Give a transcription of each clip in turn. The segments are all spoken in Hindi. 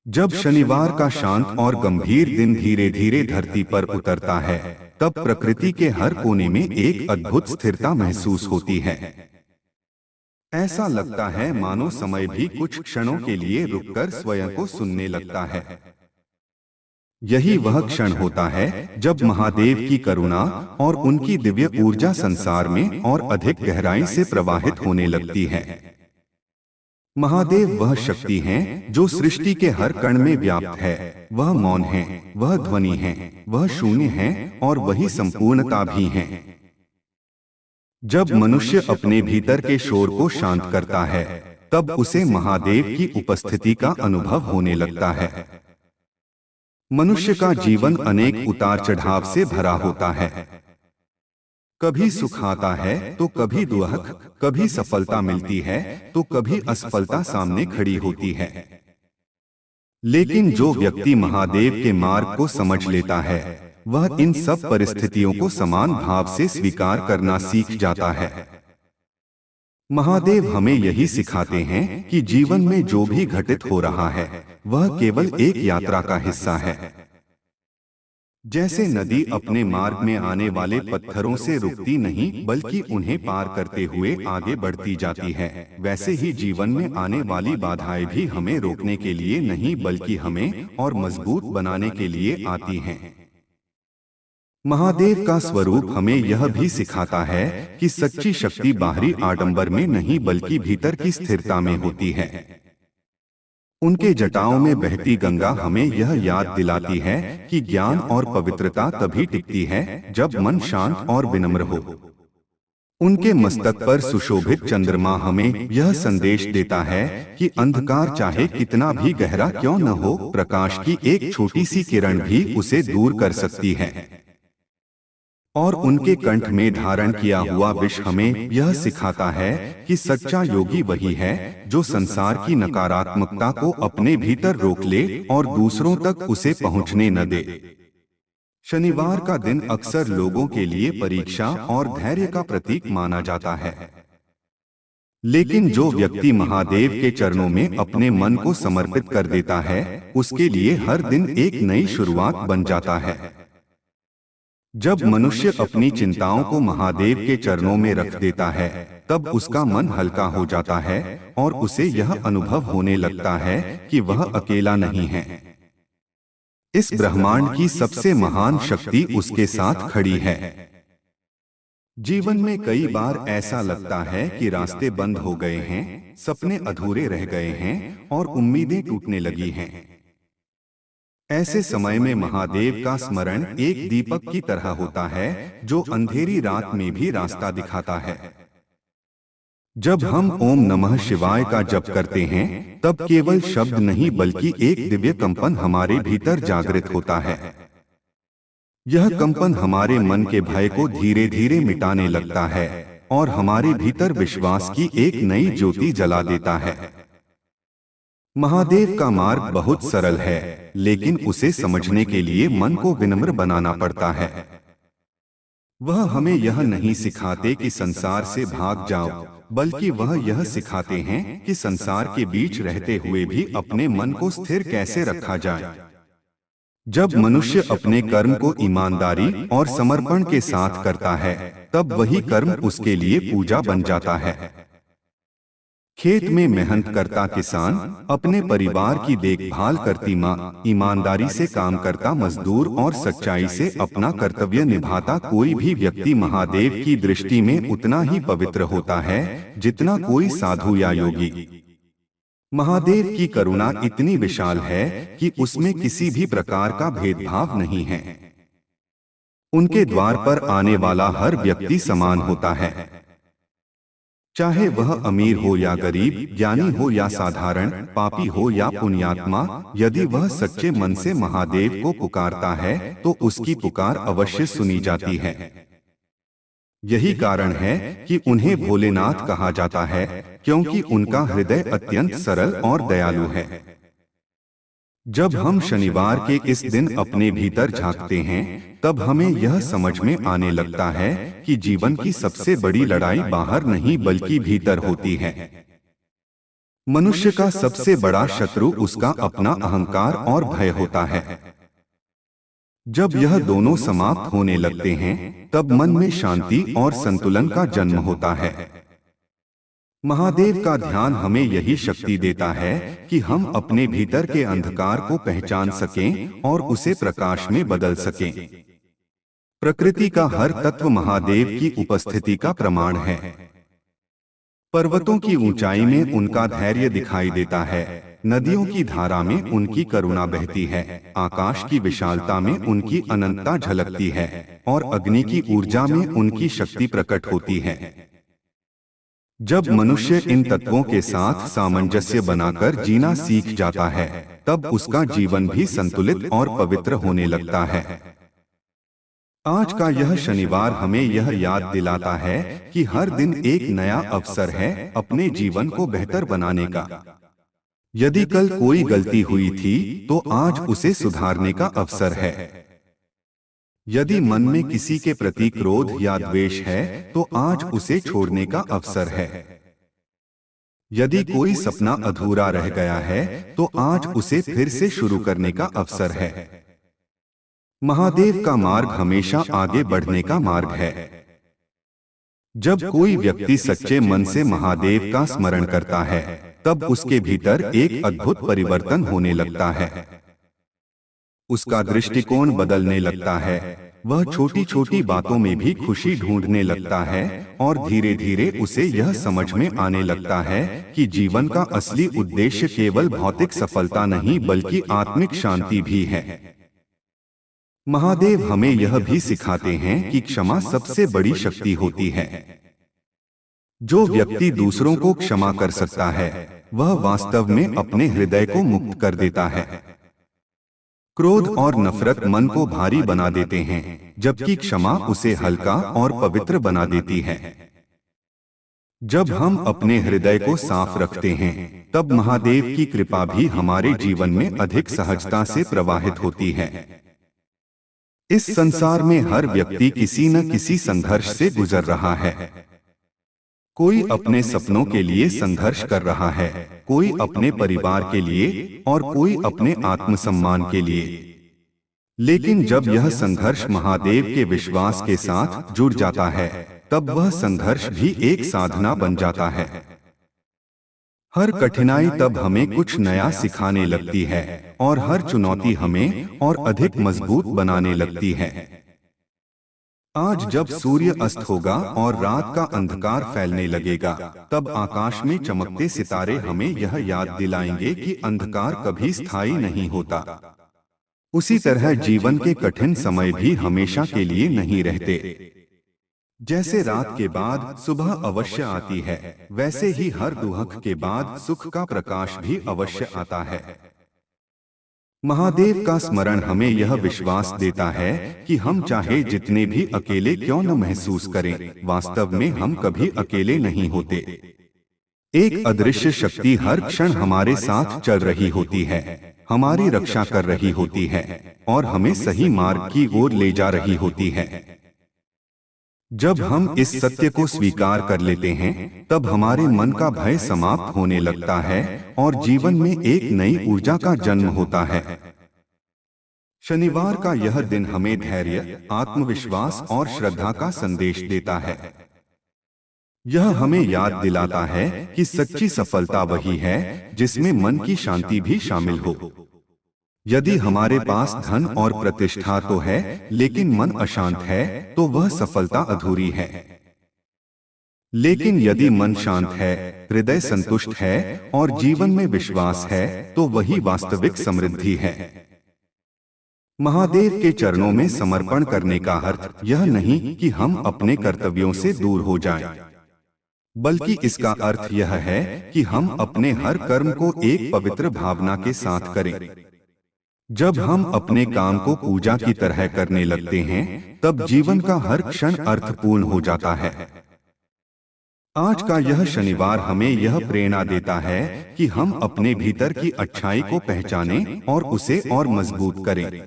जब शनिवार का शांत और गंभीर दिन धीरे धीरे धरती पर उतरता है, तब प्रकृति के हर कोने में एक अद्भुत स्थिरता महसूस होती है। ऐसा लगता है मानो समय भी कुछ क्षणों के लिए रुककर स्वयं को सुनने लगता है। यही वह क्षण होता है जब महादेव की करुणा और उनकी दिव्य ऊर्जा संसार में और अधिक गहराई से प्रवाहित होने लगती है। महादेव वह शक्ति हैं जो सृष्टि के हर कण में व्याप्त है। वह मौन है, वह ध्वनि है, वह शून्य है और वही संपूर्णता भी है। जब मनुष्य अपने भीतर के शोर को शांत करता है, तब उसे महादेव की उपस्थिति का अनुभव होने लगता है। मनुष्य का जीवन अनेक उतार चढ़ाव से भरा होता है। कभी सुख आता है तो कभी दुख, कभी सफलता मिलती है तो कभी असफलता सामने खड़ी होती है। लेकिन जो व्यक्ति महादेव के मार्ग को समझ लेता है, वह इन सब परिस्थितियों को समान भाव से स्वीकार करना सीख जाता है। महादेव हमें यही सिखाते हैं कि जीवन में जो भी घटित हो रहा है, वह केवल एक यात्रा का हिस्सा है। जैसे नदी अपने मार्ग में आने वाले पत्थरों से रुकती नहीं, बल्कि उन्हें पार करते हुए आगे बढ़ती जाती है, वैसे ही जीवन में आने वाली बाधाएं भी हमें रोकने के लिए नहीं, बल्कि हमें और मजबूत बनाने के लिए आती हैं। महादेव का स्वरूप हमें यह भी सिखाता है कि सच्ची शक्ति बाहरी आडंबर में नहीं, बल्कि भीतर की स्थिरता में होती है। उनके जटाओं में बहती गंगा हमें यह याद दिलाती है कि ज्ञान और पवित्रता तभी टिकती है जब मन शांत और विनम्र हो। उनके मस्तक पर सुशोभित चंद्रमा हमें यह संदेश देता है कि अंधकार चाहे कितना भी गहरा क्यों न हो, प्रकाश की एक छोटी सी किरण भी उसे दूर कर सकती है। और उनके कंठ में धारण किया हुआ विष हमें यह सिखाता है कि सच्चा योगी वही है जो संसार की नकारात्मकता को अपने भीतर रोक ले और दूसरों तक उसे पहुंचने न दे। शनिवार का दिन अक्सर लोगों के लिए परीक्षा और धैर्य का प्रतीक माना जाता है। लेकिन जो व्यक्ति महादेव के चरणों में अपने मन को समर्पित कर देता है, उसके लिए हर दिन एक नई शुरुआत बन जाता है। जब मनुष्य अपनी चिंताओं को महादेव के चरणों में रख देता है, तब उसका मन हल्का हो जाता है और उसे यह अनुभव होने लगता है कि वह अकेला नहीं है। इस ब्रह्मांड की सबसे महान शक्ति उसके साथ खड़ी है। जीवन में कई बार ऐसा लगता है कि रास्ते बंद हो गए हैं, सपने अधूरे रह गए हैं और उम्मीदें टूटने लगी हैं। ऐसे समय में महादेव का स्मरण एक दीपक की तरह होता है जो अंधेरी रात में भी रास्ता दिखाता है। जब हम ओम नमः शिवाय का जप करते हैं, तब केवल शब्द नहीं, बल्कि एक दिव्य कंपन हमारे भीतर जागृत होता है। यह कंपन हमारे मन के भय को धीरे धीरे मिटाने लगता है और हमारे भीतर विश्वास की एक नई ज्योति जला देता है। महादेव का मार्ग बहुत सरल है, लेकिन उसे समझने के लिए मन को विनम्र बनाना पड़ता है। वह हमें यह नहीं सिखाते कि संसार से भाग जाओ, बल्कि वह यह सिखाते हैं कि संसार के बीच रहते हुए भी अपने मन को स्थिर कैसे रखा जाए। जब मनुष्य अपने कर्म को ईमानदारी और समर्पण के साथ करता है, तब वही कर्म उसके लिए पूजा बन जाता है। खेत में मेहनत करता किसान, अपने परिवार की देखभाल करती माँ, ईमानदारी से काम करता मजदूर और सच्चाई से अपना कर्तव्य निभाता कोई भी व्यक्ति महादेव की दृष्टि में उतना ही पवित्र होता है जितना कोई साधु या योगी। महादेव की करुणा इतनी विशाल है कि उसमें किसी भी प्रकार का भेदभाव नहीं है। उनके द्वार पर आने वाला हर व्यक्ति समान होता है, चाहे वह अमीर हो या गरीब, ज्ञानी हो या साधारण, पापी हो या पुण्यात्मा। यदि वह सच्चे मन से महादेव को पुकारता है, तो उसकी पुकार अवश्य सुनी जाती है। यही कारण है कि उन्हें भोलेनाथ कहा जाता है, क्योंकि उनका हृदय अत्यंत सरल और दयालु है। जब हम शनिवार के इस दिन अपने भीतर झांकते हैं, तब हमें यह समझ में आने लगता है कि जीवन की सबसे बड़ी लड़ाई बाहर नहीं, बल्कि भीतर होती है। मनुष्य का सबसे बड़ा शत्रु उसका अपना अहंकार और भय होता है। जब यह दोनों समाप्त होने लगते हैं, तब मन में शांति और संतुलन का जन्म होता है। महादेव का ध्यान हमें यही शक्ति देता है कि हम अपने भीतर के अंधकार को पहचान सकें और उसे प्रकाश में बदल सकें। प्रकृति का हर तत्व महादेव की उपस्थिति का प्रमाण है। पर्वतों की ऊंचाई में उनका धैर्य दिखाई देता है, नदियों की धारा में उनकी करुणा बहती है, आकाश की विशालता में उनकी अनंतता झलकती है और अग्नि की ऊर्जा में उनकी शक्ति प्रकट होती है। जब मनुष्य इन तत्वों के साथ सामंजस्य बनाकर जीना सीख जाता है, तब उसका जीवन भी संतुलित और पवित्र होने लगता है। आज का यह शनिवार हमें यह याद दिलाता है कि हर दिन एक नया अवसर है अपने जीवन को बेहतर बनाने का। यदि कल कोई गलती हुई थी, तो आज उसे सुधारने का अवसर है। यदि मन में किसी के प्रति क्रोध या द्वेष है, तो आज उसे छोड़ने का अवसर है। यदि कोई सपना अधूरा रह गया है, तो आज उसे फिर से शुरू करने का अवसर है। महादेव का मार्ग हमेशा आगे बढ़ने का मार्ग है। जब कोई व्यक्ति सच्चे मन से महादेव का स्मरण करता है, तब उसके भीतर एक अद्भुत परिवर्तन होने लगता है। उसका दृष्टिकोण बदलने लगता है, वह छोटी छोटी बातों में भी खुशी ढूंढने लगता है और धीरे धीरे उसे यह समझ में आने लगता है कि जीवन का असली उद्देश्य केवल भौतिक सफलता नहीं बल्कि आत्मिक शांति भी है। महादेव हमें यह भी सिखाते हैं कि क्षमा सबसे बड़ी शक्ति होती है। जो व्यक्ति दूसरों को क्षमा कर सकता है, वह वास्तव में अपने हृदय को मुक्त कर देता है। क्रोध और नफरत मन को भारी बना देते हैं, जबकि क्षमा उसे हल्का और पवित्र बना देती है। जब हम अपने हृदय को साफ रखते हैं, तब महादेव की कृपा भी हमारे जीवन में अधिक सहजता से प्रवाहित होती है। इस संसार में हर व्यक्ति किसी न किसी संघर्ष से गुजर रहा है। कोई अपने सपनों के लिए संघर्ष कर रहा है, कोई अपने परिवार के लिए और कोई अपने आत्मसम्मान के लिए। लेकिन जब यह संघर्ष महादेव के विश्वास के साथ जुड़ जाता है, तब वह संघर्ष भी एक साधना बन जाता है। हर कठिनाई तब हमें कुछ नया सिखाने लगती है और हर चुनौती हमें और अधिक मजबूत बनाने लगती है। आज जब सूर्य अस्त होगा और रात का अंधकार फैलने लगेगा, तब आकाश में चमकते सितारे हमें यह याद दिलाएंगे कि अंधकार कभी स्थायी नहीं होता। उसी तरह जीवन के कठिन समय भी हमेशा के लिए नहीं रहते। जैसे रात के बाद सुबह अवश्य आती है, वैसे ही हर दुहक के बाद सुख का प्रकाश भी अवश्य आता है। महादेव का स्मरण हमें यह विश्वास देता है कि हम चाहे जितने भी अकेले क्यों न महसूस करें, वास्तव में हम कभी अकेले नहीं होते। एक अदृश्य शक्ति हर क्षण हमारे साथ चल रही होती है, हमारी रक्षा कर रही होती है और हमें सही मार्ग की ओर ले जा रही होती है। जब हम इस सत्य को स्वीकार कर लेते हैं, तब हमारे मन का भय समाप्त होने लगता है और जीवन में एक नई ऊर्जा का जन्म होता है। शनिवार का यह दिन हमें धैर्य, आत्मविश्वास और श्रद्धा का संदेश देता है। यह हमें याद दिलाता है कि सच्ची सफलता वही है जिसमें मन की शांति भी शामिल हो। यदि हमारे पास धन और प्रतिष्ठा तो है, लेकिन मन अशांत है, तो वह सफलता अधूरी है। लेकिन यदि मन शांत है, हृदय संतुष्ट है और जीवन में विश्वास है, तो वही वास्तविक समृद्धि है। महादेव के चरणों में समर्पण करने का अर्थ यह नहीं कि हम अपने कर्तव्यों से दूर हो जाएं, बल्कि इसका अर्थ यह है कि हम अपने हर कर्म को एक पवित्र भावना के साथ करें। जब हम अपने काम को पूजा की तरह करने लगते हैं, तब जीवन का हर क्षण अर्थपूर्ण हो जाता है। आज का यह शनिवार हमें यह प्रेरणा देता है कि हम अपने भीतर की अच्छाई को पहचानें और उसे और मजबूत करें।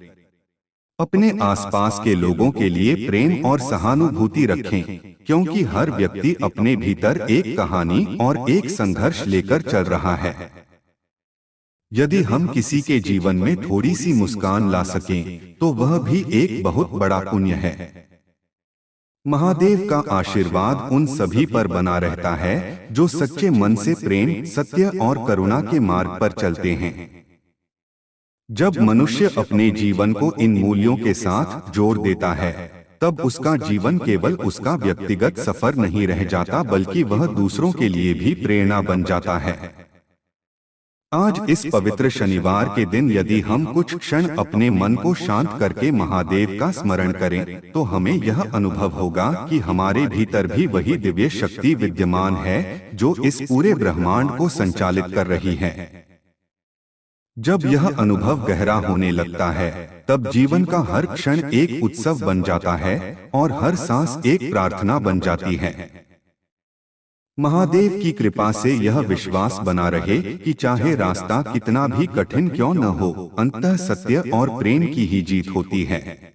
अपने आसपास के लोगों के लिए प्रेम और सहानुभूति रखें, क्योंकि हर व्यक्ति अपने भीतर एक कहानी और एक संघर्ष लेकर चल रहा है। यदि हम किसी के जीवन में थोड़ी सी मुस्कान ला सकें, तो वह भी एक बहुत बड़ा पुण्य है। महादेव का आशीर्वाद उन सभी पर बना रहता है जो सच्चे मन से प्रेम, सत्य और करुणा के मार्ग पर चलते हैं। जब मनुष्य अपने जीवन को इन मूल्यों के साथ जोड़ देता है, तब उसका जीवन केवल उसका व्यक्तिगत सफर नहीं रह जाता, बल्कि वह दूसरों के लिए भी प्रेरणा बन जाता है। आज इस पवित्र शनिवार के दिन यदि हम कुछ क्षण अपने मन को शांत करके महादेव का स्मरण करें, तो हमें यह अनुभव होगा कि हमारे भीतर भी वही दिव्य शक्ति विद्यमान है जो इस पूरे ब्रह्मांड को संचालित कर रही है। जब यह अनुभव गहरा होने लगता है, तब जीवन का हर क्षण एक उत्सव बन जाता है और हर सांस एक प्रार्थना बन जाती है। महादेव की कृपा से यह विश्वास बना रहे कि चाहे रास्ता कितना भी कठिन क्यों न हो, अंततः सत्य और प्रेम की ही जीत होती है।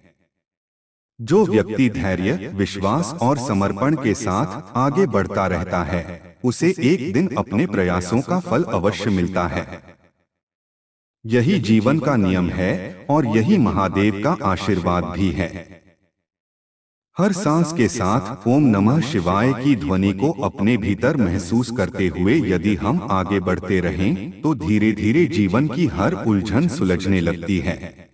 जो व्यक्ति धैर्य, विश्वास और समर्पण के साथ आगे बढ़ता रहता है, उसे एक दिन अपने प्रयासों का फल अवश्य मिलता है। यही जीवन का नियम है और यही महादेव का आशीर्वाद भी है। हर सांस के साथ ओम नमः शिवाय की ध्वनि को अपने भीतर महसूस करते हुए यदि हम आगे बढ़ते रहें, तो धीरे धीरे जीवन की हर उलझन सुलझने लगती है।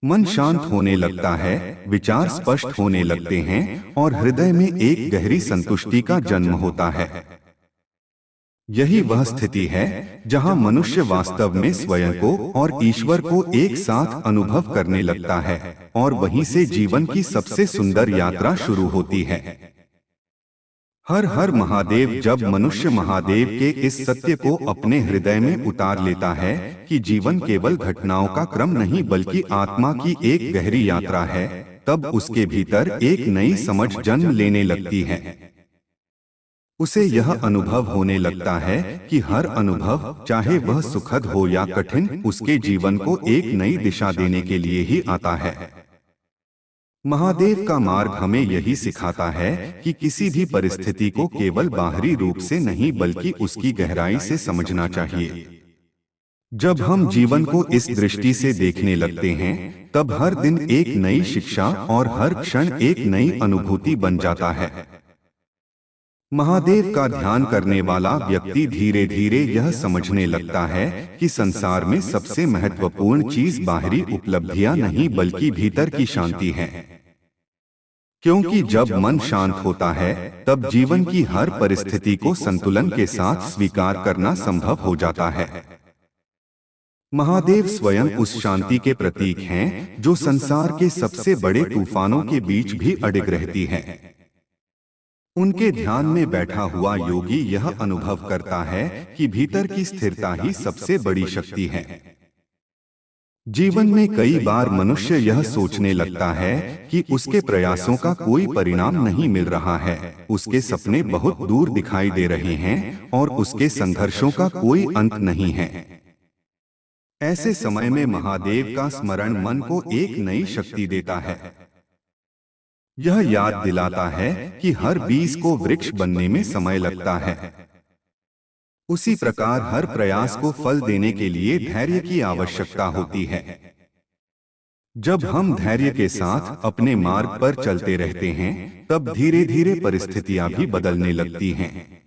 मन शांत होने लगता है, विचार स्पष्ट होने लगते हैं और हृदय में एक गहरी संतुष्टि का जन्म होता है। यही वह स्थिति है जहां मनुष्य वास्तव में स्वयं को और ईश्वर को एक साथ अनुभव करने लगता है और वहीं से जीवन की सबसे सुंदर यात्रा शुरू होती है। हर हर महादेव। जब मनुष्य महादेव के इस सत्य को अपने हृदय में उतार लेता है कि जीवन केवल घटनाओं का क्रम नहीं बल्कि आत्मा की एक गहरी यात्रा है, तब उसके भीतर एक नई समझ जन्म लेने लगती है। उसे यह अनुभव होने लगता है कि हर अनुभव, चाहे वह सुखद हो या कठिन, उसके जीवन को एक नई दिशा देने के लिए ही आता है। महादेव का मार्ग हमें यही सिखाता है कि किसी भी परिस्थिति को केवल बाहरी रूप से नहीं बल्कि उसकी गहराई से समझना चाहिए। जब हम जीवन को इस दृष्टि से देखने लगते हैं, तब हर दिन एक नई शिक्षा और हर क्षण एक नई अनुभूति बन जाता है। महादेव का ध्यान करने वाला व्यक्ति धीरे धीरे यह समझने लगता है कि संसार में सबसे महत्वपूर्ण चीज बाहरी उपलब्धियां नहीं बल्कि भीतर की शांति है। क्योंकि जब मन शांत होता है, तब जीवन की हर परिस्थिति को संतुलन के साथ स्वीकार करना संभव हो जाता है। महादेव स्वयं उस शांति के प्रतीक हैं जो संसार के सबसे बड़े तूफानों के बीच भी अडिग रहती है। उनके ध्यान में बैठा हुआ योगी यह अनुभव करता है कि भीतर की स्थिरता ही सबसे बड़ी शक्ति है। जीवन में कई बार मनुष्य यह सोचने लगता है कि उसके प्रयासों का कोई परिणाम नहीं मिल रहा है, उसके सपने बहुत दूर दिखाई दे रहे हैं और उसके संघर्षों का कोई अंत नहीं है। ऐसे समय में महादेव का स्मरण मन को एक नई शक्ति देता है। यह याद दिलाता है कि हर बीज को वृक्ष बनने में समय लगता है। उसी प्रकार हर प्रयास को फल देने के लिए धैर्य की आवश्यकता होती है। जब हम धैर्य के साथ अपने मार्ग पर चलते रहते हैं, तब धीरे धीरे परिस्थितियां भी बदलने लगती हैं।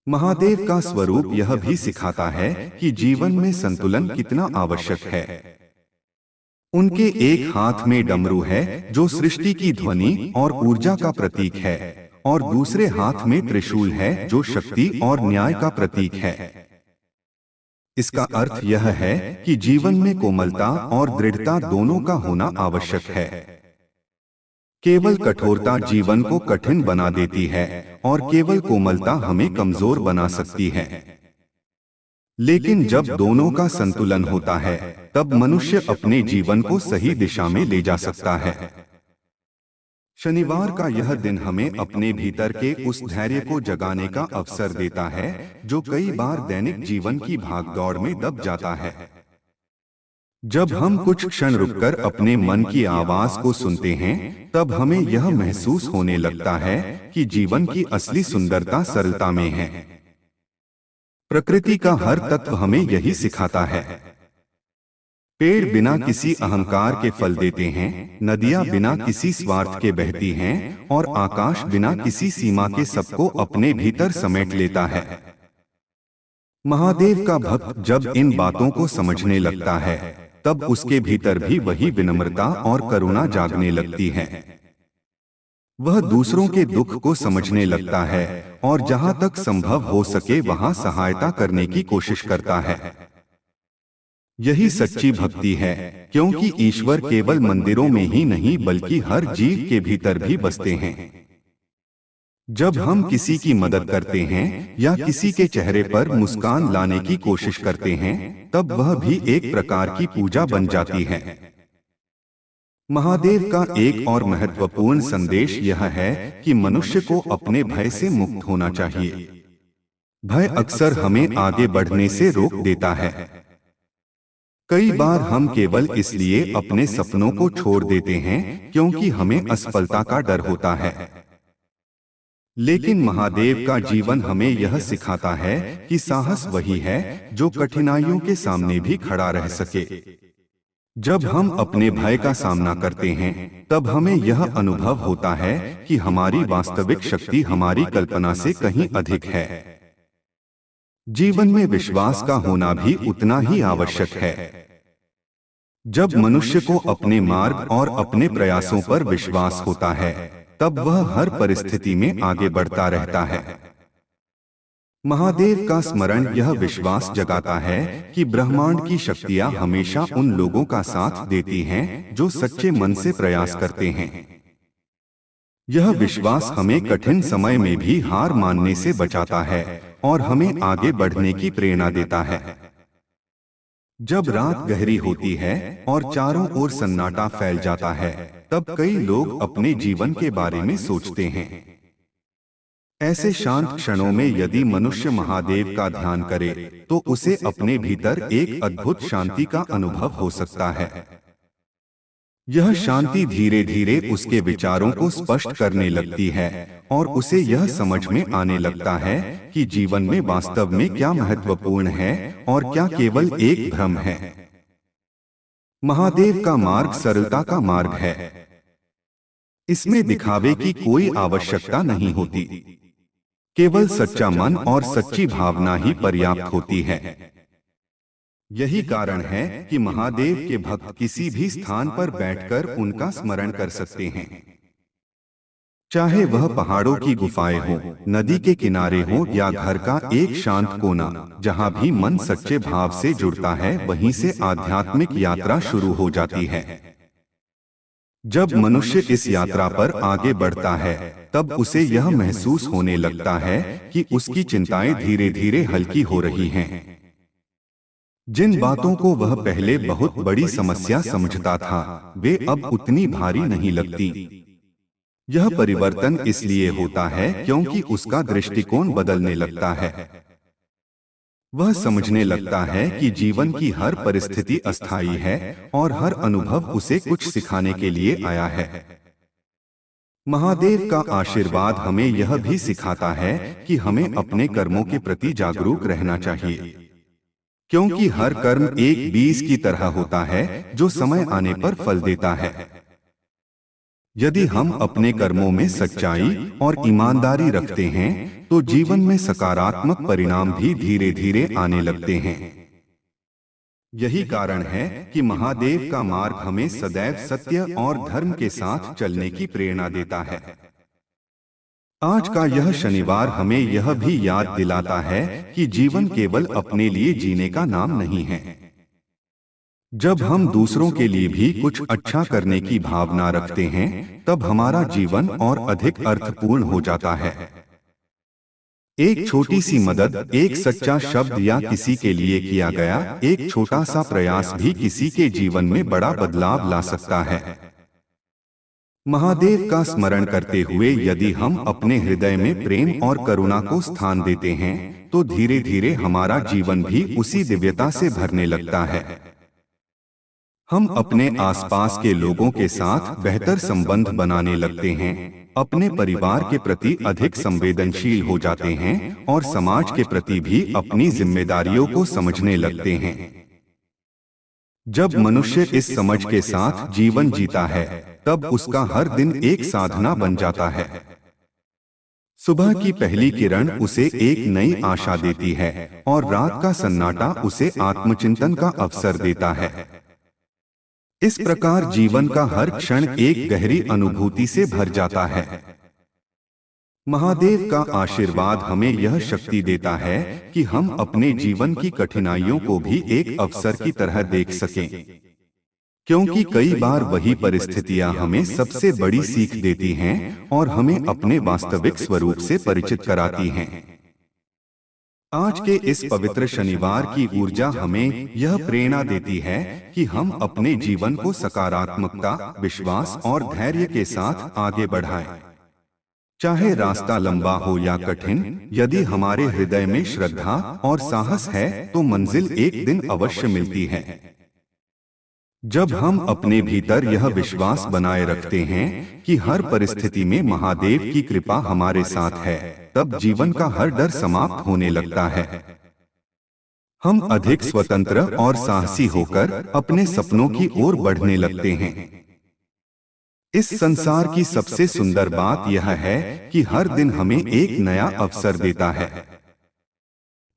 महादेव का स्वरूप यह भी सिखाता है कि जीवन में संतुलन कितना आवश्यक है। उनके एक हाथ में डमरू है जो सृष्टि की ध्वनि और ऊर्जा का प्रतीक है, और दूसरे हाथ में त्रिशूल है जो शक्ति और न्याय का प्रतीक है। इसका अर्थ यह है कि जीवन में कोमलता और दृढ़ता दोनों का होना आवश्यक है। केवल कठोरता जीवन को कठिन बना देती है और केवल कोमलता हमें कमजोर बना सकती है। लेकिन जब दोनों का संतुलन होता है, तब मनुष्य अपने जीवन को सही दिशा में ले जा सकता है। शनिवार का यह दिन हमें अपने भीतर के उस धैर्य को जगाने का अवसर देता है जो कई बार दैनिक जीवन की भागदौड़ में दब जाता है। जब हम कुछ क्षण रुककर अपने मन की आवाज को सुनते हैं, तब हमें यह महसूस होने लगता है कि जीवन की असली सुंदरता सरलता में है। प्रकृति का हर तत्व हमें यही सिखाता है। पेड़ बिना किसी अहंकार के फल देते हैं, नदियां बिना किसी स्वार्थ के बहती हैं, और आकाश बिना किसी सीमा के सबको अपने भीतर समेट लेता है। महादेव का भक्त जब इन बातों को समझने लगता है, तब उसके भीतर भी वही विनम्रता और करुणा जागने लगती है। वह दूसरों के दुख को समझने लगता है और जहां तक संभव हो सके वहां सहायता करने की कोशिश करता है। यही सच्ची भक्ति है, क्योंकि ईश्वर केवल मंदिरों में ही नहीं बल्कि हर जीव के भीतर भी बसते हैं। जब हम किसी की मदद करते हैं या किसी के चेहरे पर मुस्कान लाने की कोशिश करते हैं, तब वह भी एक प्रकार की पूजा बन जाती है। महादेव का एक और महत्वपूर्ण संदेश यह है कि मनुष्य को अपने भय से मुक्त होना चाहिए। भय अक्सर हमें आगे बढ़ने से रोक देता है। कई बार हम केवल इसलिए अपने सपनों को छोड़ देते हैं क्योंकि हमें असफलता का डर होता है। लेकिन महादेव का जीवन हमें यह सिखाता है कि साहस वही है जो कठिनाइयों के सामने भी खड़ा रह सके। जब हम अपने भय का सामना करते हैं, तब हमें यह अनुभव होता है कि हमारी वास्तविक शक्ति हमारी कल्पना से कहीं अधिक है। जीवन में विश्वास का होना भी उतना ही आवश्यक है। जब मनुष्य को अपने मार्ग और अपने प्रयासों पर विश्वास होता है, तब वह हर परिस्थिति में आगे बढ़ता रहता है। महादेव का स्मरण यह विश्वास जगाता है कि ब्रह्मांड की शक्तियां हमेशा उन लोगों का साथ देती हैं जो सच्चे मन से प्रयास करते हैं। यह विश्वास हमें कठिन समय में भी हार मानने से बचाता है और हमें आगे बढ़ने की प्रेरणा देता है। जब रात गहरी होती है और चारों ओर सन्नाटा फैल जाता है, तब कई लोग अपने जीवन के बारे में सोचते हैं। ऐसे शांत क्षणों में यदि मनुष्य महादेव का ध्यान करे, तो उसे अपने भीतर एक अद्भुत शांति का अनुभव हो सकता है। यह शांति धीरे धीरे उसके विचारों को स्पष्ट करने लगती है और उसे यह समझ में आने लगता है कि जीवन में वास्तव में क्या महत्वपूर्ण है और क्या केवल एक भ्रम है। महादेव का मार्ग सरलता का मार्ग है। इसमें दिखावे की कोई आवश्यकता नहीं होती। केवल सच्चा मन और सच्ची भावना ही पर्याप्त होती है। यही कारण है कि महादेव के भक्त किसी भी स्थान पर बैठकर उनका स्मरण कर सकते हैं। चाहे वह पहाड़ों की गुफाएं हो, नदी के किनारे हो या घर का एक शांत कोना, जहां भी मन सच्चे भाव से जुड़ता है, वहीं से आध्यात्मिक यात्रा शुरू हो जाती है। जब मनुष्य इस यात्रा पर आगे बढ़ता है, तब उसे यह महसूस होने लगता है कि उसकी चिंताएं धीरे धीरे हल्की हो रही हैं। जिन बातों को वह पहले बहुत बड़ी समस्या समझता था, वे अब उतनी भारी नहीं लगती। यह परिवर्तन इसलिए होता है क्योंकि उसका दृष्टिकोण बदलने लगता है। वह समझने लगता है कि जीवन की हर परिस्थिति अस्थायी है और हर अनुभव उसे कुछ सिखाने के लिए आया है। महादेव का आशीर्वाद हमें यह भी सिखाता है कि हमें अपने कर्मों के प्रति जागरूक रहना चाहिए, क्योंकि हर कर्म एक बीज की तरह होता है जो समय आने पर फल देता है। यदि हम अपने कर्मों में सच्चाई और ईमानदारी रखते हैं, तो जीवन में सकारात्मक परिणाम भी धीरे धीरे आने लगते हैं। यही कारण है कि महादेव का मार्ग हमें सदैव सत्य और धर्म के साथ चलने की प्रेरणा देता है। आज का यह शनिवार हमें यह भी याद दिलाता है कि जीवन केवल अपने लिए जीने का नाम नहीं है। जब हम दूसरों के लिए भी कुछ अच्छा करने की भावना रखते हैं, तब हमारा जीवन और अधिक अर्थपूर्ण हो जाता है। एक छोटी सी मदद, एक सच्चा शब्द या किसी के लिए किया गया एक छोटा सा प्रयास भी किसी के जीवन में बड़ा बदलाव ला सकता है। महादेव का स्मरण करते हुए यदि हम अपने हृदय में प्रेम और करुणा को स्थान देते हैं, तो धीरे धीरे हमारा जीवन भी उसी दिव्यता से भरने लगता है। हम अपने आसपास के लोगों के साथ बेहतर संबंध बनाने लगते हैं, अपने परिवार के प्रति अधिक संवेदनशील हो जाते हैं और समाज के प्रति भी अपनी जिम्मेदारियों को समझने लगते हैं। जब मनुष्य इस समझ के साथ जीवन जीता है, तब उसका हर दिन एक साधना बन जाता है। सुबह की पहली किरण उसे एक नई आशा देती है और रात का सन्नाटा उसे आत्मचिंतन का अवसर देता है। इस प्रकार जीवन का हर क्षण एक गहरी अनुभूति से भर जाता है। महादेव का आशीर्वाद हमें यह शक्ति देता है कि हम अपने जीवन की कठिनाइयों को भी एक अवसर की तरह देख सकें, क्योंकि कई बार वही परिस्थितियां हमें सबसे बड़ी सीख देती हैं और हमें अपने वास्तविक स्वरूप से परिचित कराती हैं। आज के इस पवित्र शनिवार की ऊर्जा हमें यह प्रेरणा देती है कि हम अपने जीवन को सकारात्मकता, विश्वास और धैर्य के साथ आगे बढ़ाएं। चाहे रास्ता लंबा हो या कठिन, यदि हमारे हृदय में श्रद्धा और साहस है तो मंजिल एक दिन अवश्य मिलती है। जब हम अपने भीतर यह विश्वास बनाए रखते हैं कि हर परिस्थिति में महादेव की कृपा हमारे साथ है, तब जीवन का हर डर समाप्त होने लगता है। हम अधिक स्वतंत्र और साहसी होकर अपने सपनों की ओर बढ़ने लगते हैं। इस संसार की सबसे सुंदर बात यह है कि हर दिन हमें एक नया अवसर देता है।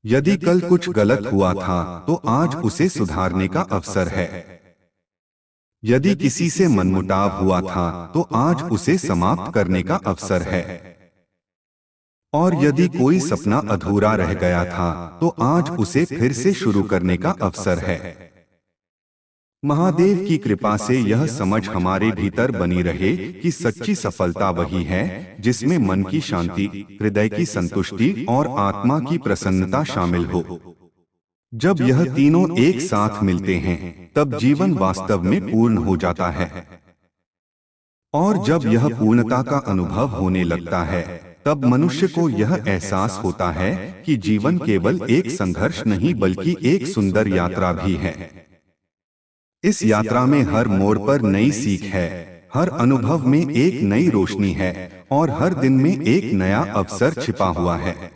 यदि कल कुछ गलत हुआ था तो आज उसे सुधारने का अवसर है। यदि किसी से मनमुटाव हुआ था तो आज उसे समाप्त करने का अवसर है। और यदि कोई सपना अधूरा रह गया था तो आज उसे फिर से शुरू करने का अवसर है। महादेव की कृपा से यह समझ हमारे भीतर बनी रहे कि सच्ची सफलता वही है जिसमें मन की शांति, हृदय की संतुष्टि और आत्मा की प्रसन्नता शामिल हो। जब यह तीनों एक साथ मिलते हैं, तब जीवन वास्तव में पूर्ण हो जाता है। और जब यह पूर्णता का अनुभव होने लगता है, तब मनुष्य को यह एहसास होता है कि जीवन केवल एक संघर्ष नहीं बल्कि एक सुंदर यात्रा भी है। इस यात्रा में हर मोड़ पर नई सीख है, हर अनुभव में एक नई रोशनी है और हर दिन में एक नया अवसर छिपा हुआ है।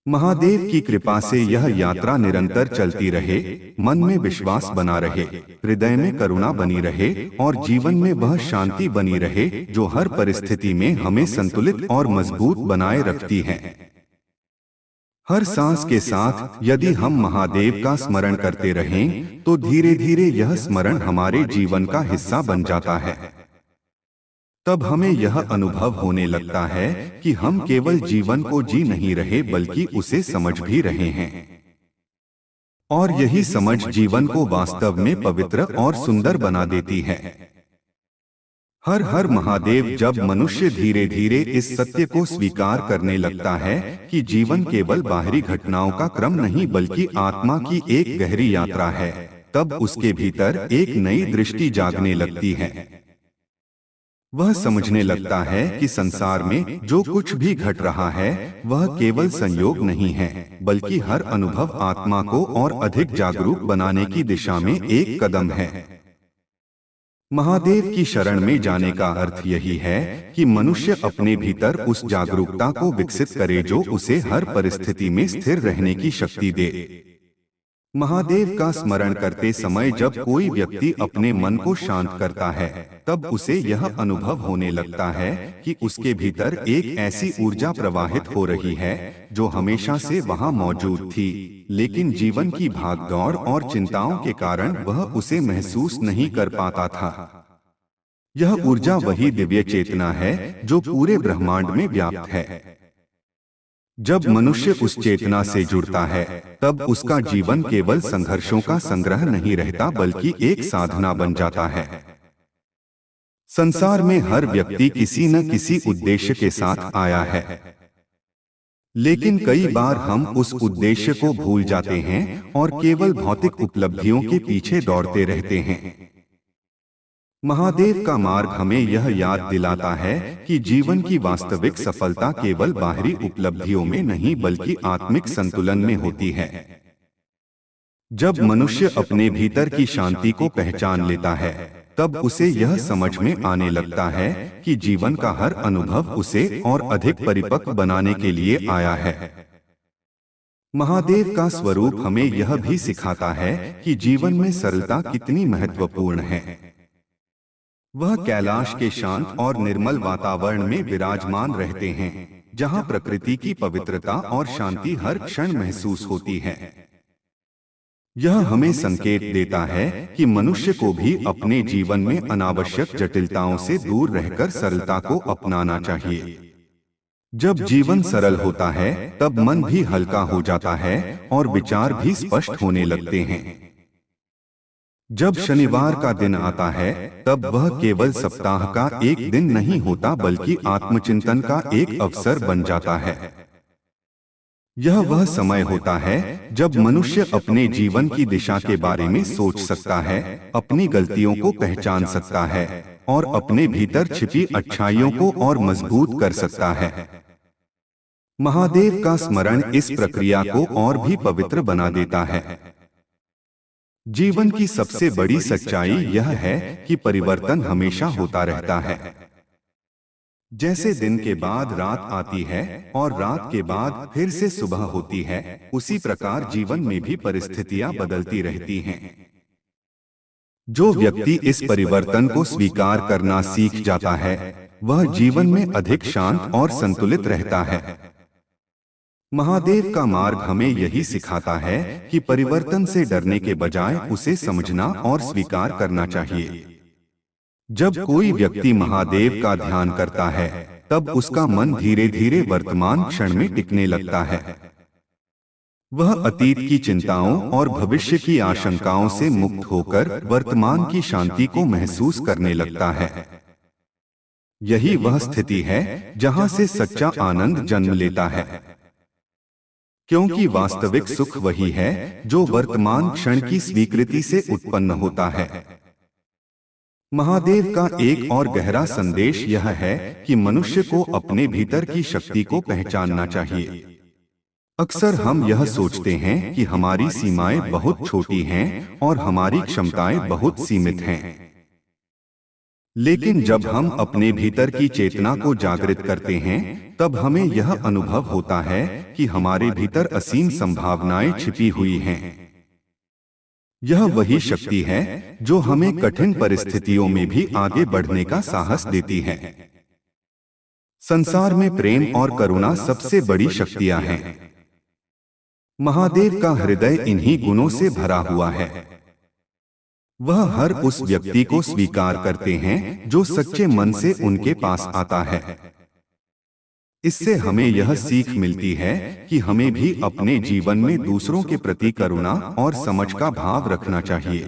महादेव की कृपा से यह यात्रा निरंतर चलती रहे, मन में विश्वास बना रहे, हृदय में करुणा बनी रहे और जीवन में वह शांति बनी रहे जो हर परिस्थिति में हमें संतुलित और मजबूत बनाए रखती है। हर सांस के साथ यदि हम महादेव का स्मरण करते रहें, तो धीरे धीरे यह स्मरण हमारे जीवन का हिस्सा बन जाता है। तब हमें यह अनुभव होने लगता है कि हम केवल जीवन को जी नहीं रहे बल्कि उसे समझ भी रहे हैं। और यही समझ जीवन को वास्तव में पवित्र और सुंदर बना देती है। हर हर महादेव। जब मनुष्य धीरे धीरे इस सत्य को स्वीकार करने लगता है कि जीवन केवल बाहरी घटनाओं का क्रम नहीं बल्कि आत्मा की एक गहरी यात्रा है, तब उसके भीतर एक नई दृष्टि जागने लगती है। वह समझने लगता है कि संसार में जो कुछ भी घट रहा है वह केवल संयोग नहीं है, बल्कि हर अनुभव आत्मा को और अधिक जागरूक बनाने की दिशा में एक कदम है। महादेव की शरण में जाने का अर्थ यही है कि मनुष्य अपने भीतर उस जागरूकता को विकसित करे जो उसे हर परिस्थिति में स्थिर रहने की शक्ति दे। महादेव का स्मरण करते समय जब कोई व्यक्ति अपने मन को शांत करता है, तब उसे यह अनुभव होने लगता है कि उसके भीतर एक ऐसी ऊर्जा प्रवाहित हो रही है जो हमेशा से वहां मौजूद थी, लेकिन जीवन की भागदौड़ और चिंताओं के कारण वह उसे महसूस नहीं कर पाता था। यह ऊर्जा वही दिव्य चेतना है जो पूरे ब्रह्मांड में व्याप्त है। जब मनुष्य उस चेतना से जुड़ता है, तब उसका जीवन केवल संघर्षों का संग्रह नहीं रहता बल्कि एक साधना बन जाता है। संसार में हर व्यक्ति किसी न किसी उद्देश्य के साथ आया है, लेकिन कई बार हम उस उद्देश्य को भूल जाते हैं और केवल भौतिक उपलब्धियों के पीछे दौड़ते रहते हैं। महादेव का मार्ग हमें यह याद दिलाता है कि जीवन की वास्तविक सफलता केवल बाहरी उपलब्धियों में नहीं बल्कि आत्मिक संतुलन में होती है। जब मनुष्य अपने भीतर की शांति को पहचान लेता है, तब उसे यह समझ में आने लगता है कि जीवन का हर अनुभव उसे और अधिक परिपक्व बनाने के लिए आया है। महादेव का स्वरूप हमें यह भी सिखाता है कि जीवन में सरलता कितनी महत्वपूर्ण है। वह कैलाश के शांत और निर्मल वातावरण में विराजमान रहते हैं, जहां प्रकृति की पवित्रता और शांति हर क्षण महसूस होती है। यह हमें संकेत देता है कि मनुष्य को भी अपने जीवन में अनावश्यक जटिलताओं से दूर रहकर सरलता को अपनाना चाहिए। जब जीवन सरल होता है, तब मन भी हल्का हो जाता है और विचार भी स्पष्ट होने लगते हैं। जब शनिवार का दिन आता है, तब वह केवल सप्ताह का एक दिन नहीं होता, बल्कि आत्मचिंतन का एक अवसर बन जाता है। यह वह समय होता है जब मनुष्य अपने जीवन की दिशा के बारे में सोच सकता है, अपनी गलतियों को पहचान सकता है और अपने भीतर छिपी अच्छाइयों को और मजबूत कर सकता है। महादेव का स्मरण इस प्रक्रिया को और भी पवित्र बना देता है। जीवन की सबसे बड़ी सच्चाई यह है कि परिवर्तन हमेशा होता रहता है। जैसे दिन के बाद रात आती है और रात के बाद फिर से सुबह होती है, उसी प्रकार जीवन में भी परिस्थितियां बदलती रहती हैं। जो व्यक्ति इस परिवर्तन को स्वीकार करना सीख जाता है, वह जीवन में अधिक शांत और संतुलित रहता है। महादेव का मार्ग हमें यही सिखाता है कि परिवर्तन से डरने के बजाय उसे समझना और स्वीकार करना चाहिए। जब कोई व्यक्ति महादेव का ध्यान करता है, तब उसका मन धीरे धीरे वर्तमान क्षण में टिकने लगता है। वह अतीत की चिंताओं और भविष्य की आशंकाओं से मुक्त होकर वर्तमान की शांति को महसूस करने लगता है। यही वह स्थिति है जहां से सच्चा आनंद जन्म लेता है, क्योंकि वास्तविक सुख वही है जो वर्तमान क्षण की स्वीकृति से उत्पन्न होता है। महादेव का एक और गहरा संदेश यह है कि मनुष्य को अपने भीतर की शक्ति को पहचानना चाहिए। अक्सर हम यह सोचते हैं कि हमारी सीमाएं बहुत छोटी हैं और हमारी क्षमताएं बहुत सीमित हैं। लेकिन जब हम अपने भीतर की चेतना को जागृत करते हैं, तब हमें यह अनुभव होता है कि हमारे भीतर असीम संभावनाएं छिपी हुई हैं। यह वही शक्ति है जो हमें कठिन परिस्थितियों में भी आगे बढ़ने का साहस देती है। संसार में प्रेम और करुणा सबसे बड़ी शक्तियां हैं। महादेव का हृदय इन्हीं गुणों से भरा हुआ है। वह हर उस व्यक्ति को स्वीकार करते हैं जो सच्चे मन से उनके पास आता है। इससे हमें यह सीख मिलती है कि हमें भी अपने जीवन में दूसरों के प्रति करुणा और समझ का भाव रखना चाहिए,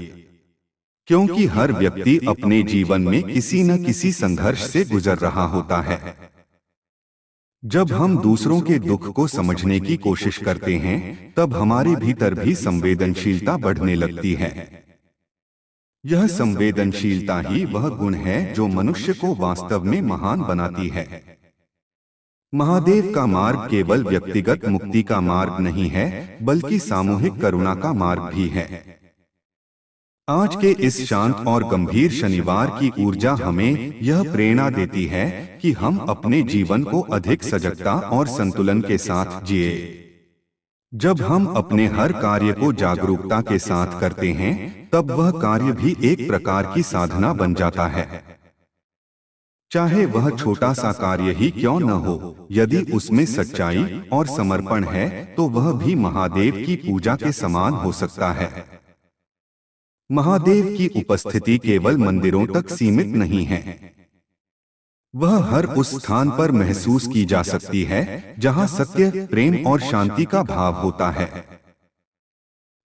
क्योंकि हर व्यक्ति अपने जीवन में किसी न किसी संघर्ष से गुजर रहा होता है। जब हम दूसरों के दुख को समझने की कोशिश करते हैं, तब हमारे भीतर भी संवेदनशीलता बढ़ने लगती है। यह संवेदनशीलता ही वह गुण है जो मनुष्य को वास्तव में महान बनाती है। महादेव का मार्ग केवल व्यक्तिगत मुक्ति का मार्ग नहीं है, बल्कि सामूहिक करुणा का मार्ग भी है। आज के इस शांत और गंभीर शनिवार की ऊर्जा हमें यह प्रेरणा देती है कि हम अपने जीवन को अधिक सजगता और संतुलन के साथ जिए। जब हम अपने हर कार्य को जागरूकता के साथ करते हैं, तब वह कार्य भी एक प्रकार की साधना बन जाता है। चाहे वह छोटा सा कार्य ही क्यों न हो, यदि उसमें सच्चाई और समर्पण है, तो वह भी महादेव की पूजा के समान हो सकता है। महादेव की उपस्थिति केवल मंदिरों तक सीमित नहीं है। वह हर उस स्थान पर महसूस की जा सकती है जहां सत्य, प्रेम और शांति का भाव होता है।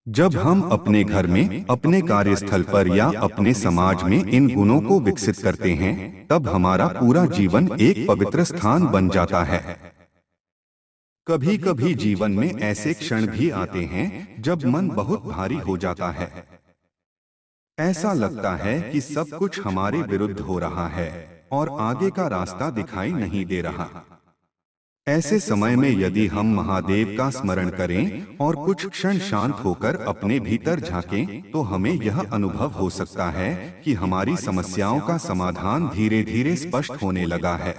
जब हम अपने घर में, अपने कार्यस्थल पर या अपने समाज में इन गुणों को विकसित करते हैं, तब हमारा पूरा जीवन एक पवित्र स्थान बन जाता है। कभी कभी जीवन में ऐसे क्षण भी आते हैं जब मन बहुत भारी हो जाता है। ऐसा लगता है कि सब कुछ हमारे विरुद्ध हो रहा है और आगे का रास्ता दिखाई नहीं दे रहा। ऐसे समय में यदि हम महादेव का स्मरण करें और कुछ क्षण शांत होकर अपने भीतर झांकें, तो हमें यह अनुभव हो सकता है कि हमारी समस्याओं का समाधान धीरे धीरे स्पष्ट होने लगा है।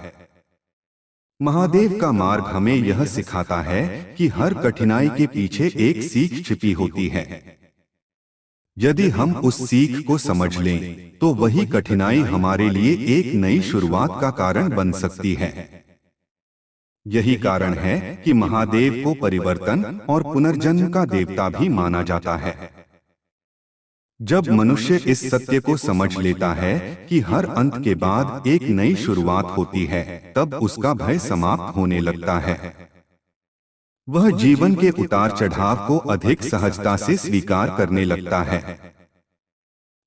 महादेव का मार्ग हमें यह सिखाता है कि हर कठिनाई के पीछे एक सीख छिपी होती है। यदि हम उस सीख को समझ लें, तो वही कठिनाई हमारे लिए एक नई शुरुआत का कारण बन सकती है। यही कारण है कि महादेव को परिवर्तन और पुनर्जन्म का देवता भी माना जाता है। जब मनुष्य इस सत्य को समझ लेता है कि हर अंत के बाद एक नई शुरुआत होती है, तब उसका भय समाप्त होने लगता है। वह जीवन के उतार चढ़ाव को अधिक सहजता से स्वीकार करने लगता है।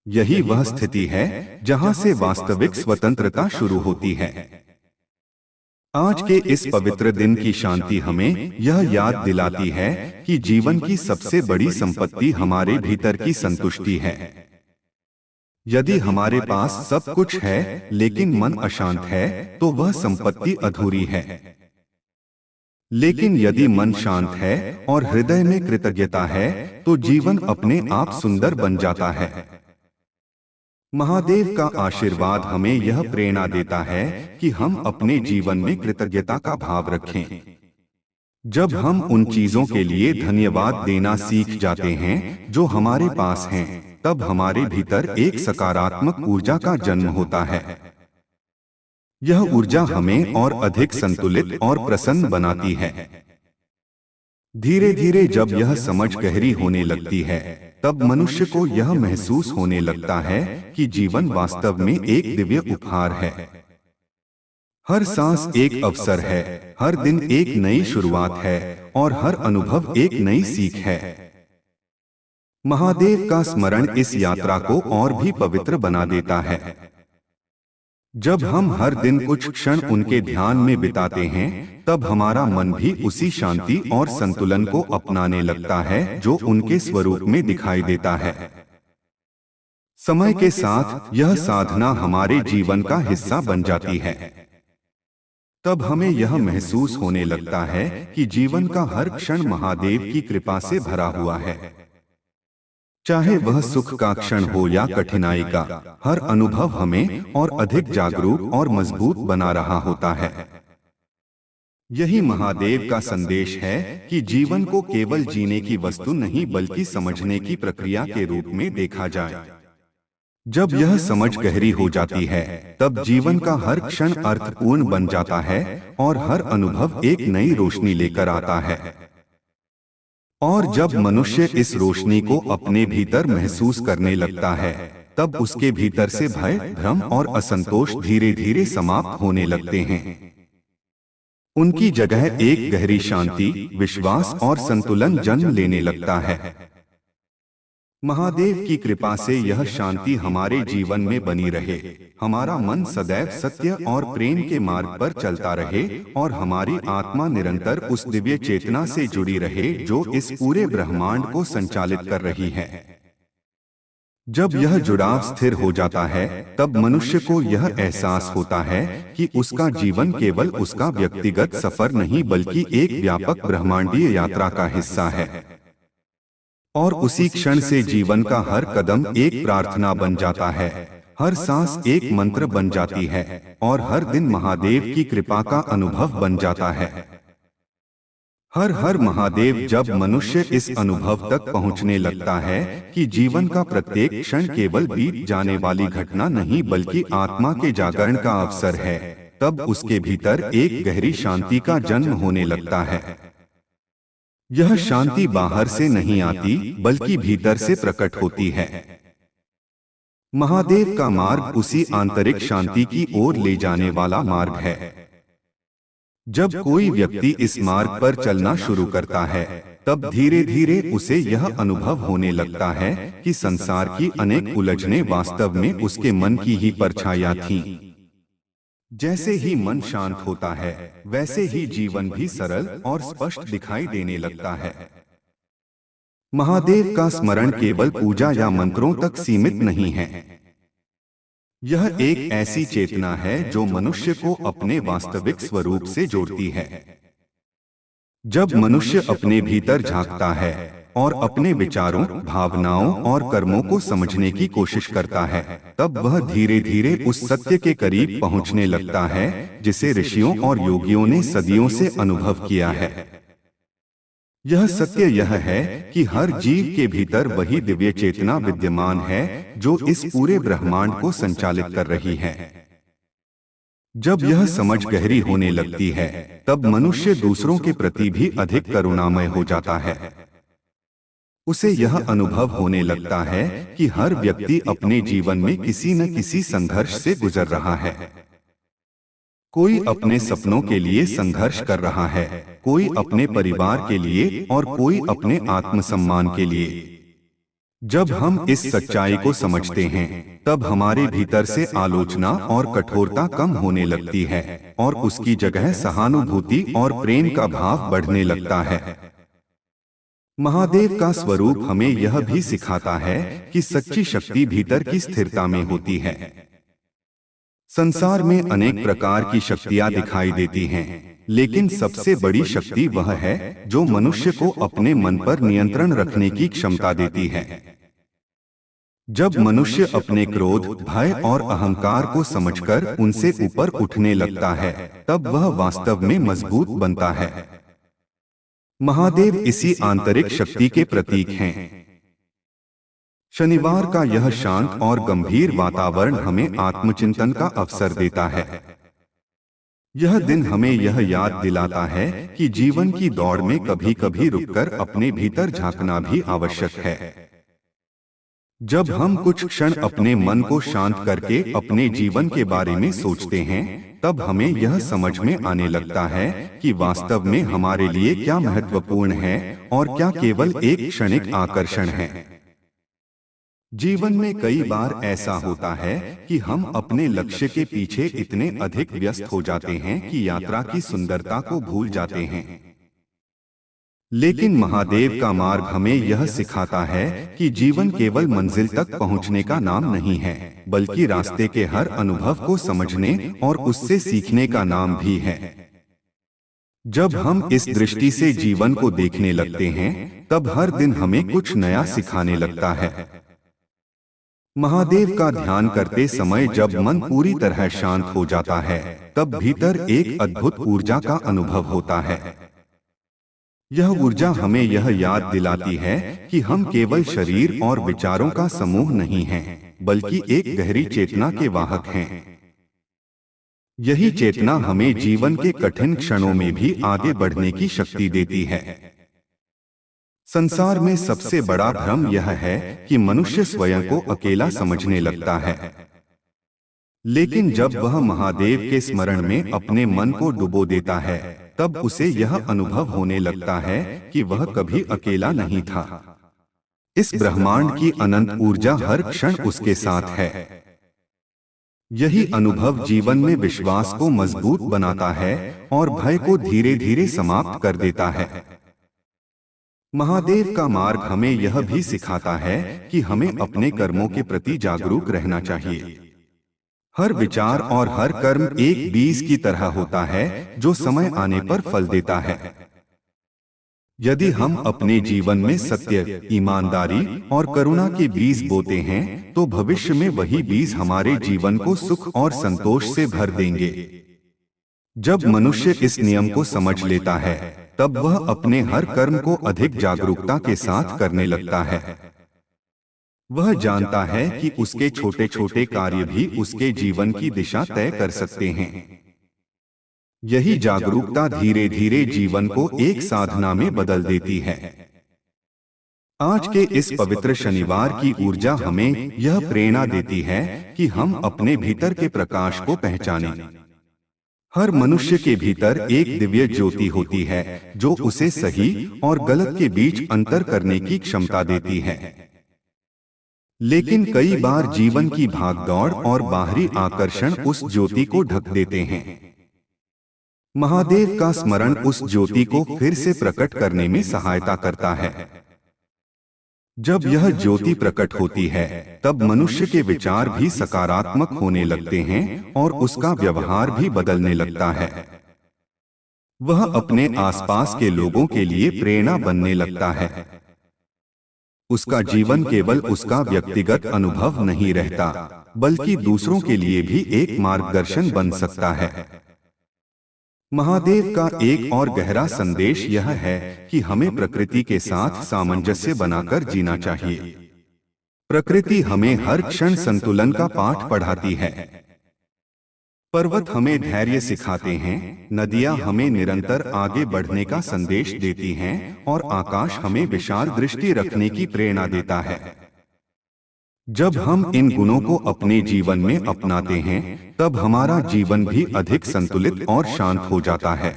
यही वह स्थिति है जहां से वास्तविक स्वतंत्रता शुरू होती है। आज के इस पवित्र दिन की शांति हमें यह याद दिलाती है कि जीवन की सबसे बड़ी संपत्ति हमारे भीतर की संतुष्टि है। यदि हमारे पास सब कुछ है लेकिन मन अशांत है, तो वह संपत्ति अधूरी है। लेकिन यदि मन शांत है और हृदय में कृतज्ञता है, तो जीवन अपने आप सुंदर बन जाता है। महादेव का आशीर्वाद हमें यह प्रेरणा देता है कि हम अपने जीवन में कृतज्ञता का भाव रखें। जब हम उन चीजों के लिए धन्यवाद देना सीख जाते हैं जो हमारे पास हैं, तब हमारे भीतर एक सकारात्मक ऊर्जा का जन्म होता है। यह ऊर्जा हमें और अधिक संतुलित और प्रसन्न बनाती है। धीरे धीरे जब यह समझ गहरी होने लगती है, तब मनुष्य को यह महसूस होने लगता है कि जीवन वास्तव में एक दिव्य उपहार है। हर सांस एक अवसर है, हर दिन एक नई शुरुआत है और हर अनुभव एक नई सीख है। महादेव का स्मरण इस यात्रा को और भी पवित्र बना देता है। जब हम हर दिन कुछ क्षण उनके ध्यान में बिताते हैं, तब हमारा मन भी उसी शांति और संतुलन को अपनाने लगता है जो उनके स्वरूप में दिखाई देता है। समय के साथ यह साधना हमारे जीवन का हिस्सा बन जाती है। तब हमें यह महसूस होने लगता है कि जीवन का हर क्षण महादेव की कृपा से भरा हुआ है। चाहे वह सुख का क्षण हो या कठिनाई का, हर अनुभव हमें और अधिक जागरूक और मजबूत बना रहा होता है। यही महादेव का संदेश है कि जीवन को केवल जीने की वस्तु नहीं बल्कि समझने की प्रक्रिया के रूप में देखा जाए। जब यह समझ गहरी हो जाती है, तब जीवन का हर क्षण अर्थपूर्ण बन जाता है और हर अनुभव एक नई रोशनी लेकर आता है। और जब मनुष्य इस रोशनी को अपने भीतर महसूस करने लगता है, तब उसके भीतर से भय, भ्रम और असंतोष धीरे धीरे समाप्त होने लगते हैं। उनकी जगह एक गहरी शांति, विश्वास और संतुलन जन्म लेने लगता है। महादेव की कृपा से यह शांति हमारे जीवन में बनी रहे, हमारा मन सदैव सत्य और प्रेम के मार्ग पर चलता रहे और हमारी आत्मा निरंतर उस दिव्य चेतना से जुड़ी रहे जो इस पूरे ब्रह्मांड को संचालित कर रही है। जब यह जुड़ाव स्थिर हो जाता है, तब मनुष्य को यह एहसास होता है कि उसका जीवन केवल उसका व्यक्तिगत सफर नहीं बल्कि एक व्यापक ब्रह्मांडीय यात्रा का हिस्सा है। और उसी क्षण से जीवन का हर कदम एक प्रार्थना बन जाता है, हर सांस एक मंत्र बन जाती है और हर दिन महादेव की कृपा का अनुभव बन जाता है। हर हर महादेव। जब मनुष्य इस अनुभव तक पहुंचने लगता है कि जीवन का प्रत्येक क्षण केवल बीत जाने वाली घटना नहीं बल्कि आत्मा के जागरण का अवसर है, तब उसके भीतर एक गहरी शांति का जन्म होने लगता है। यह शांति बाहर से नहीं आती बल्कि भीतर से प्रकट होती है। महादेव का मार्ग उसी आंतरिक शांति की ओर ले जाने वाला मार्ग है। जब कोई व्यक्ति इस मार्ग पर चलना शुरू करता है, तब धीरे धीरे उसे यह अनुभव होने लगता है कि संसार की अनेक उलझनें वास्तव में उसके मन की ही परछाइयां थीं। जैसे ही मन शांत होता है, वैसे ही जीवन भी सरल और स्पष्ट दिखाई देने लगता है। महादेव का स्मरण केवल पूजा या मंत्रों तक सीमित नहीं है। यह एक ऐसी चेतना है जो मनुष्य को अपने वास्तविक स्वरूप से जोड़ती है। जब मनुष्य अपने भीतर झांकता है और अपने विचारों, भावनाओं और कर्मों को समझने की कोशिश करता है, तब वह धीरे धीरे उस सत्य के करीब पहुंचने लगता है जिसे ऋषियों और योगियों ने सदियों से अनुभव किया है। यह सत्य यह है कि हर जीव के भीतर वही दिव्य चेतना विद्यमान है जो इस पूरे ब्रह्मांड को संचालित कर रही है। जब यह समझ गहरी होने लगती है, तब मनुष्य दूसरों के प्रति भी अधिक करुणामय हो जाता है। उसे यह अनुभव होने लगता है कि हर व्यक्ति अपने जीवन में किसी न किसी संघर्ष से गुजर रहा है। कोई अपने सपनों के लिए संघर्ष कर रहा है, कोई अपने परिवार के लिए और कोई अपने आत्मसम्मान के लिए। जब हम इस सच्चाई को समझते हैं, तब हमारे भीतर से आलोचना और कठोरता कम होने लगती है और उसकी जगह सहानुभूति और प्रेम का भाव बढ़ने लगता है। महादेव का स्वरूप हमें यह भी सिखाता है कि सच्ची शक्ति भीतर की स्थिरता में होती है। संसार में अनेक प्रकार की शक्तियां दिखाई देती हैं, लेकिन सबसे बड़ी शक्ति वह है जो मनुष्य को अपने मन पर नियंत्रण रखने की क्षमता देती है। जब मनुष्य अपने क्रोध, भय और अहंकार को समझकर उनसे ऊपर उठने लगता है, तब वह वास्तव में मजबूत बनता है। महादेव इसी आंतरिक शक्ति के प्रतीक हैं। शनिवार का यह शांत और गंभीर वातावरण हमें आत्मचिंतन का अवसर देता है। यह दिन हमें यह याद दिलाता है कि जीवन की दौड़ में कभी कभी रुककर अपने भीतर झांकना भी आवश्यक है। जब हम कुछ क्षण अपने मन को शांत करके अपने जीवन के बारे में सोचते हैं, तब हमें यह समझ में आने लगता है कि वास्तव में हमारे लिए क्या महत्वपूर्ण है और क्या केवल एक क्षणिक आकर्षण है। जीवन में कई बार ऐसा होता है कि हम अपने लक्ष्य के पीछे इतने अधिक व्यस्त हो जाते हैं कि यात्रा की सुंदरता को भूल जाते हैं। लेकिन महादेव का मार्ग हमें यह सिखाता है कि जीवन केवल मंजिल तक पहुंचने का नाम नहीं है, बल्कि रास्ते के हर अनुभव को समझने और उससे सीखने का नाम भी है। जब हम इस दृष्टि से जीवन को देखने लगते हैं, तब हर दिन हमें कुछ नया सिखाने लगता है। महादेव का ध्यान करते समय जब मन पूरी तरह शांत हो जाता है, तब भीतर एक अद्भुत ऊर्जा का अनुभव होता है। यह ऊर्जा हमें यह याद दिलाती है कि हम केवल शरीर और विचारों का समूह नहीं हैं, बल्कि एक गहरी चेतना के वाहक हैं। यही चेतना हमें जीवन के कठिन क्षणों में भी आगे बढ़ने की शक्ति देती है। संसार में सबसे बड़ा भ्रम यह है कि मनुष्य स्वयं को अकेला समझने लगता है। लेकिन जब वह महादेव के स्मरण में अपने मन को डुबो देता है, तब उसे यह अनुभव होने लगता है कि वह कभी अकेला नहीं था। इस ब्रह्मांड की अनंत ऊर्जा हर क्षण उसके साथ है। यही अनुभव जीवन में विश्वास को मजबूत बनाता है और भय को धीरे धीरे समाप्त कर देता है। महादेव का मार्ग हमें यह भी सिखाता है कि हमें अपने कर्मों के प्रति जागरूक रहना चाहिए। हर विचार और हर कर्म एक बीज की तरह होता है जो समय आने पर फल देता है। यदि हम अपने जीवन में सत्य, ईमानदारी और करुणा के बीज बोते हैं, तो भविष्य में वही बीज हमारे जीवन को सुख और संतोष से भर देंगे। जब मनुष्य इस नियम को समझ लेता है, तब वह अपने हर कर्म को अधिक जागरूकता के साथ करने लगता है। वह जानता है कि उसके छोटे छोटे कार्य भी उसके जीवन की दिशा तय कर सकते हैं। यही जागरूकता धीरे धीरे जीवन को एक साधना में बदल देती है। आज के इस पवित्र शनिवार की ऊर्जा हमें यह प्रेरणा देती है कि हम अपने भीतर के प्रकाश को पहचानें। हर मनुष्य के भीतर एक दिव्य ज्योति होती है जो उसे सही और गलत के बीच अंतर करने की क्षमता देती है। लेकिन कई बार जीवन की भागदौड़ और बाहरी आकर्षण उस ज्योति को ढक देते हैं। महादेव का स्मरण उस ज्योति को फिर से प्रकट करने में सहायता करता है। जब यह ज्योति प्रकट होती है, तब मनुष्य के विचार भी सकारात्मक होने लगते हैं और उसका व्यवहार भी बदलने लगता है। वह अपने आसपास के लोगों के लिए प्रेरणा बनने लगता है। उसका जीवन केवल उसका व्यक्तिगत अनुभव नहीं रहता, बल्कि दूसरों के लिए भी एक मार्गदर्शन बन सकता है। महादेव का एक और गहरा संदेश यह है कि हमें प्रकृति के साथ सामंजस्य बनाकर जीना चाहिए। प्रकृति हमें हर क्षण संतुलन का पाठ पढ़ाती है। पर्वत हमें धैर्य सिखाते हैं, नदियां हमें निरंतर आगे बढ़ने का संदेश देती हैं, और आकाश हमें विशाल दृष्टि रखने की प्रेरणा देता है। जब हम इन गुणों को अपने जीवन में अपनाते हैं, तब हमारा जीवन भी अधिक संतुलित और शांत हो जाता है।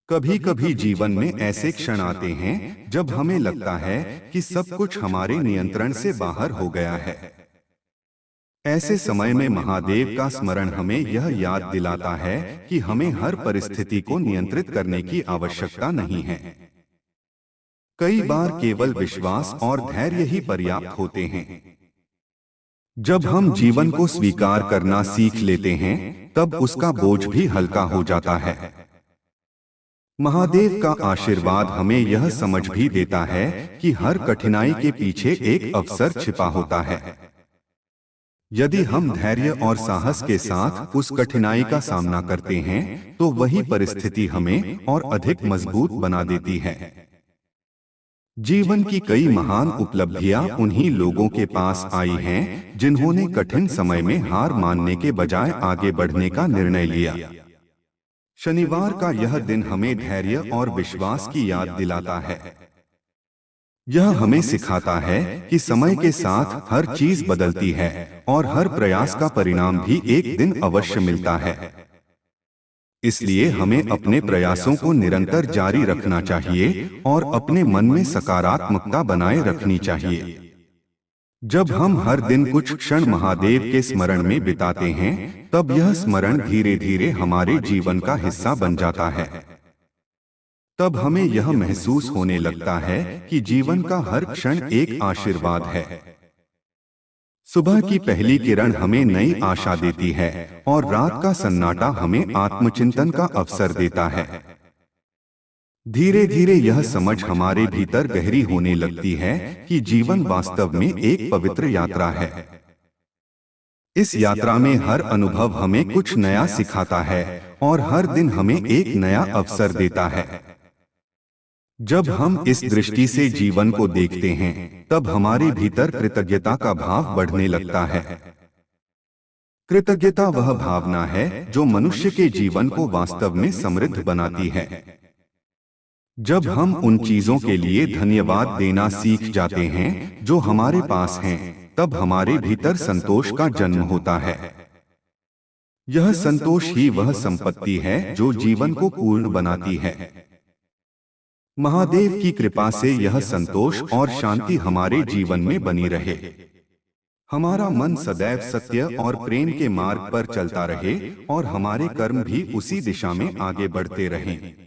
कभी कभी जीवन में ऐसे क्षण आते हैं जब हमें लगता है कि सब कुछ हमारे नियंत्रण से बाहर हो गया है। ऐसे समय में महादेव का स्मरण हमें यह याद दिलाता है कि हमें हर परिस्थिति को नियंत्रित करने की आवश्यकता नहीं है। कई बार केवल विश्वास और धैर्य ही पर्याप्त होते हैं। जब हम जीवन को स्वीकार करना सीख लेते हैं, तब उसका बोझ भी हल्का हो जाता है। महादेव का आशीर्वाद हमें यह समझ भी देता है कि हर कठिनाई के पीछे एक अवसर छिपा होता है। यदि हम धैर्य और साहस के साथ उस कठिनाई का सामना करते हैं, तो वही परिस्थिति हमें और अधिक मजबूत बना देती है। जीवन की कई महान उपलब्धियां उन्हीं लोगों के पास आई हैं जिन्होंने कठिन समय में हार मानने के बजाय आगे बढ़ने का निर्णय लिया। शनिवार का यह दिन हमें धैर्य और विश्वास की याद दिलाता है। यह हमें सिखाता है कि समय के साथ हर चीज बदलती है और हर प्रयास का परिणाम भी एक दिन अवश्य मिलता है। इसलिए हमें अपने प्रयासों को निरंतर जारी रखना चाहिए और अपने मन में सकारात्मकता बनाए रखनी चाहिए। जब हम हर दिन कुछ क्षण महादेव के स्मरण में बिताते हैं, तब यह स्मरण धीरे धीरे हमारे जीवन का हिस्सा बन जाता है। तब हमें यह महसूस होने लगता है कि जीवन का हर क्षण एक आशीर्वाद है। सुबह की पहली किरण हमें नई आशा देती है और रात का सन्नाटा हमें आत्मचिंतन का अवसर देता है। धीरे धीरे यह समझ हमारे भीतर गहरी होने लगती है कि जीवन वास्तव में एक पवित्र यात्रा है। इस यात्रा में हर अनुभव हमें कुछ नया सिखाता है और हर दिन हमें एक नया अवसर देता है। जब हम इस दृष्टि से जीवन को देखते हैं, तब हमारे भीतर कृतज्ञता का भाव बढ़ने लगता है। कृतज्ञता वह भावना है जो मनुष्य के जीवन को वास्तव में समृद्ध बनाती है। जब हम उन चीजों के लिए धन्यवाद देना सीख जाते हैं जो हमारे पास हैं, तब हमारे भीतर संतोष का जन्म होता है। यह संतोष ही वह संपत्ति है जो जीवन को पूर्ण बनाती है। महादेव की कृपा से यह संतोष और शांति हमारे जीवन में बनी रहे। हमारा मन सदैव सत्य और प्रेम के मार्ग पर चलता रहे और हमारे कर्म भी उसी दिशा में आगे बढ़ते रहें।